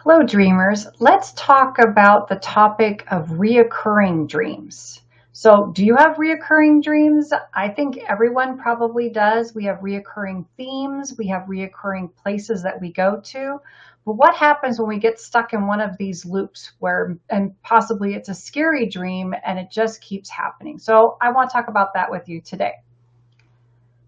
Hello, dreamers. Let's talk about the topic of reoccurring dreams. So, do you have reoccurring dreams? I think everyone probably does. We have reoccurring themes, we have reoccurring places that we go to. But what happens when we get stuck in one of these loops where, and possibly it's a scary dream and it just keeps happening? So, I want to talk about that with you today.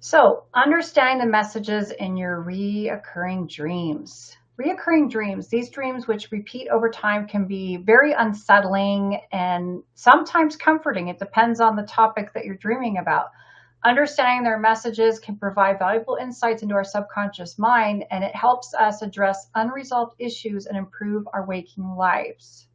So, understanding the messages in your reoccurring dreams. Reoccurring dreams, these dreams which repeat over time, can be very unsettling and sometimes comforting. It depends on the topic that you're dreaming about. Understanding their messages can provide valuable insights into our subconscious mind, and it helps us address unresolved issues and improve our waking lives.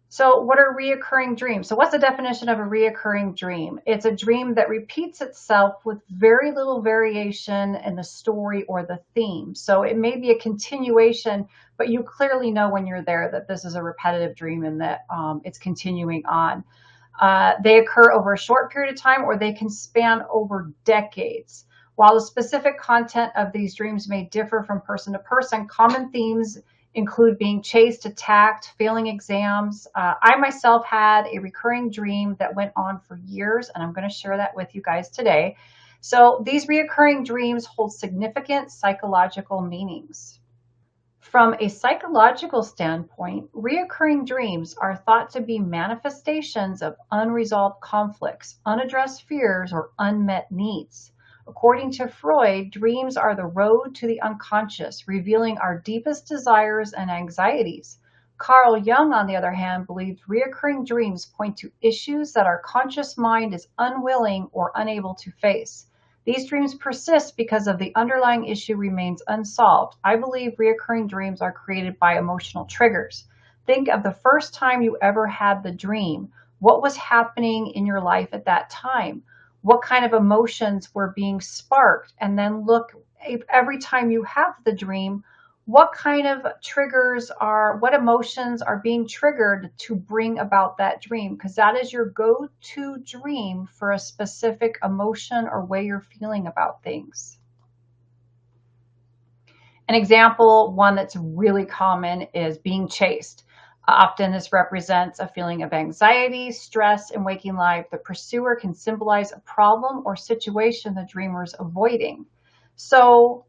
So what are reoccurring dreams? So what's the definition of a reoccurring dream? It's a dream that repeats itself with very little variation in the story or the theme. So it may be a continuation, but you clearly know when you're there that this is a repetitive dream and that it's continuing on. They occur over a short period of time, or they can span over decades. While the specific content of these dreams may differ from person to person, common themes include being chased, attacked, failing exams. I myself had a recurring dream that went on for years, and I'm going to share that with you guys today. So these reoccurring dreams hold significant psychological meanings. From a psychological standpoint, reoccurring dreams are thought to be manifestations of unresolved conflicts, unaddressed fears, or unmet needs. According to Freud, dreams are the road to the unconscious, revealing our deepest desires and anxieties. Carl Jung, on the other hand, believed reoccurring dreams point to issues that our conscious mind is unwilling or unable to face. These dreams persist because of the underlying issue remains unsolved. I believe reoccurring dreams are created by emotional triggers. Think of the first time you ever had the dream. What was happening in your life at that time? What kind of emotions were being sparked? And then look, every time you have the dream, what kind of what emotions are being triggered to bring about that dream? Because that is your go-to dream for a specific emotion or way you're feeling about things. An example, one that's really common, is being chased. Often this represents a feeling of anxiety, stress in waking life. The pursuer can symbolize a problem or situation the dreamer is avoiding. So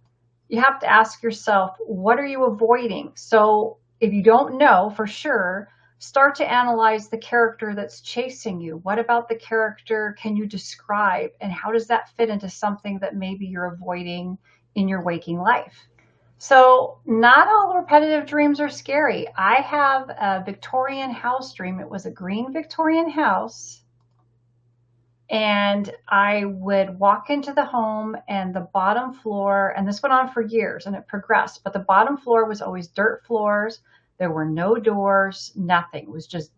you have to ask yourself, what are you avoiding? So if you don't know for sure, start to analyze the character that's chasing you. What about the character can you describe? And how does that fit into something that maybe you're avoiding in your waking life? So not all repetitive dreams are scary. I have a Victorian house dream. It was a green Victorian house. And I would walk into the home, and the bottom floor, and this went on for years and it progressed, but the bottom floor was always dirt floors. There were no doors, nothing. It was just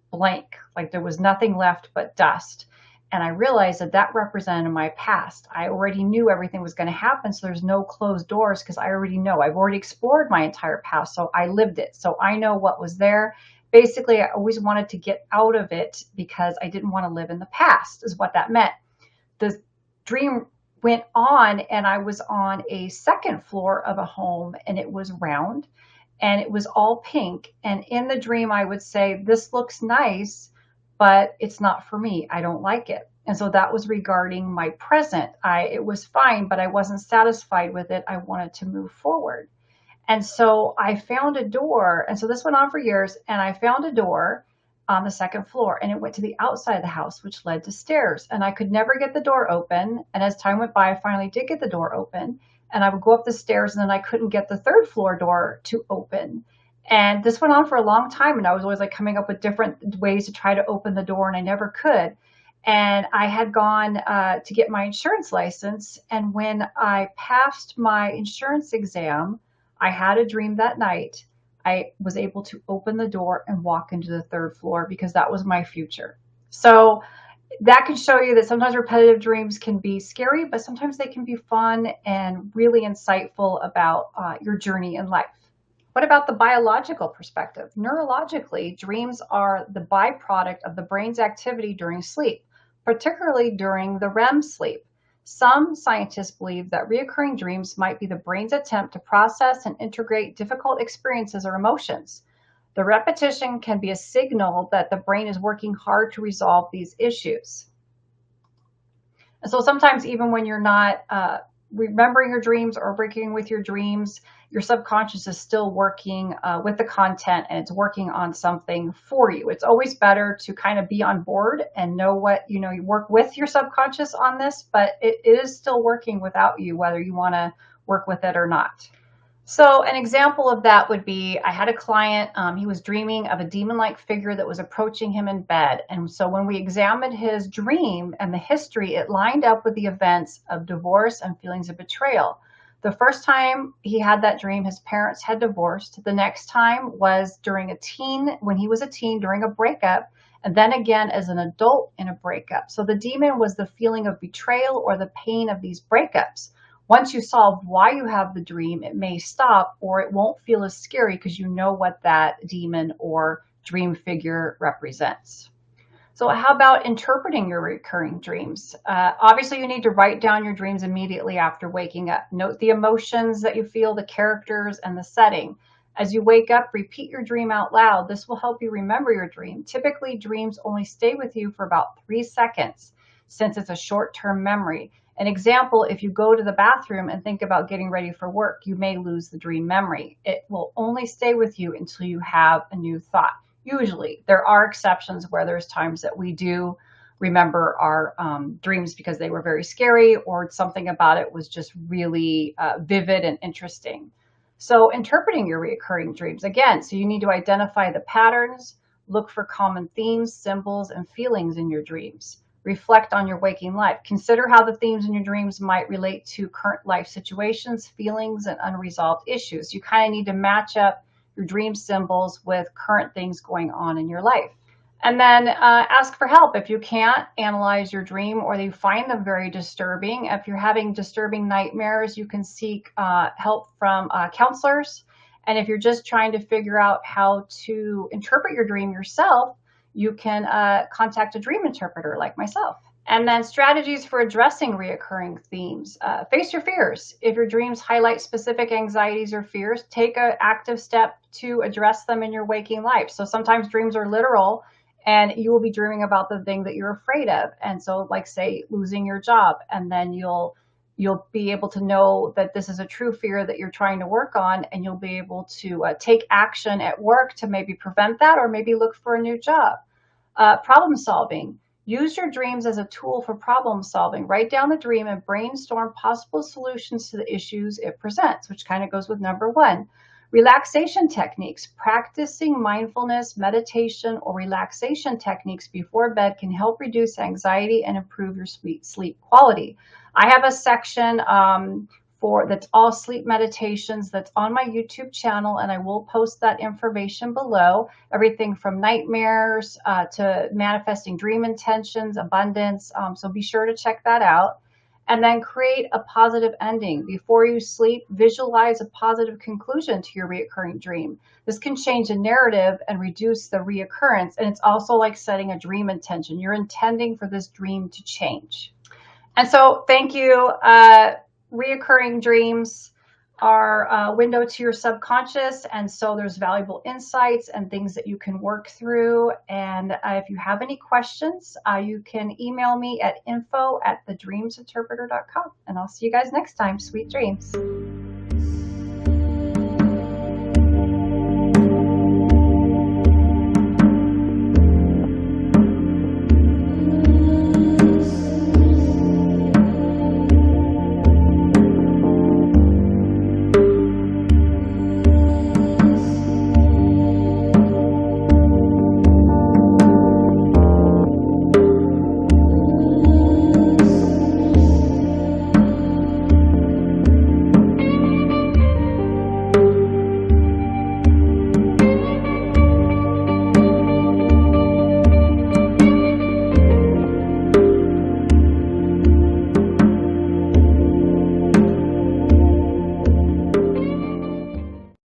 blank. Like there was nothing left but dust. And I realized that that represented my past. I already knew everything was going to happen. So there's no closed doors because I already know. I've already explored my entire past. So I lived it. So I know what was there. Basically, I always wanted to get out of it because I didn't want to live in the past, is what that meant. The dream went on, and I was on a second floor of a home, and it was round and it was all pink. And in the dream, I would say, this looks nice, but it's not for me. I don't like it. And so that was regarding my present. It was fine, but I wasn't satisfied with it. I wanted to move forward. And so I found a door. And so this went on for years. And I found a door on the second floor, and it went to the outside of the house, which led to stairs. And I could never get the door open. And as time went by, I finally did get the door open. And I would go up the stairs, and then I couldn't get the third floor door to open. And this went on for a long time, and I was always like coming up with different ways to try to open the door, and I never could. And I had gone to get my insurance license, and when I passed my insurance exam, I had a dream that night. I was able to open the door and walk into the third floor because that was my future. So that can show you that sometimes repetitive dreams can be scary, but sometimes they can be fun and really insightful about your journey in life. What about the biological perspective? Neurologically, dreams are the byproduct of the brain's activity during sleep, particularly during the REM sleep. Some scientists believe that reoccurring dreams might be the brain's attempt to process and integrate difficult experiences or emotions. The repetition can be a signal that the brain is working hard to resolve these issues. And so sometimes even when you're not remembering your dreams or working with your dreams, your subconscious is still working with the content, and it's working on something for you. It's always better to kind of be on board and know what, you work with your subconscious on this, but it is still working without you, whether you want to work with it or not. So an example of that would be, I had a client, he was dreaming of a demon-like figure that was approaching him in bed. And so when we examined his dream and the history, it lined up with the events of divorce and feelings of betrayal. The first time he had that dream, his parents had divorced. The next time was when he was a teen during a breakup, and then again as an adult in a breakup. So the demon was the feeling of betrayal or the pain of these breakups. Once you solve why you have the dream, it may stop, or it won't feel as scary because you know what that demon or dream figure represents. So how about interpreting your recurring dreams? Obviously, you need to write down your dreams immediately after waking up. Note the emotions that you feel, the characters, and the setting. As you wake up, repeat your dream out loud. This will help you remember your dream. Typically, dreams only stay with you for about 3 seconds since it's a short-term memory. An example, if you go to the bathroom and think about getting ready for work, you may lose the dream memory. It will only stay with you until you have a new thought. Usually, there are exceptions where there's times that we do remember our dreams because they were very scary or something about it was just really vivid and interesting. So interpreting your recurring dreams, again, so you need to identify the patterns, look for common themes, symbols, and feelings in your dreams. Reflect on your waking life. Consider how the themes in your dreams might relate to current life situations, feelings, and unresolved issues. You kind of need to match up your dream symbols with current things going on in your life. And then ask for help. If you can't analyze your dream or you find them very disturbing, if you're having disturbing nightmares, you can seek help from counselors. And if you're just trying to figure out how to interpret your dream yourself, you can contact a dream interpreter like myself. And then strategies for addressing reoccurring themes. Face your fears. If your dreams highlight specific anxieties or fears, take an active step to address them in your waking life. So sometimes dreams are literal and you will be dreaming about the thing that you're afraid of. And so like say losing your job, and then you'll be able to know that this is a true fear that you're trying to work on, and you'll be able to take action at work to maybe prevent that or maybe look for a new job. Problem solving. Use your dreams as a tool for problem solving. Write down the dream and brainstorm possible solutions to the issues it presents, which kind of goes with number 1. Relaxation techniques. Practicing mindfulness, meditation, or relaxation techniques before bed can help reduce anxiety and improve your sleep quality. I have a section that's all sleep meditations that's on my YouTube channel, and I will post that information below. Everything from nightmares to manifesting dream intentions, abundance. So be sure to check that out. And then create a positive ending. Before you sleep, visualize a positive conclusion to your reoccurring dream. This can change the narrative and reduce the reoccurrence. And it's also like setting a dream intention. You're intending for this dream to change. And so thank you. Reoccurring dreams are a window to your subconscious, and so there's valuable insights and things that you can work through. And if you have any questions, you can email me at info@thedreamsinterpreter.com, and I'll see you guys next time. Sweet dreams.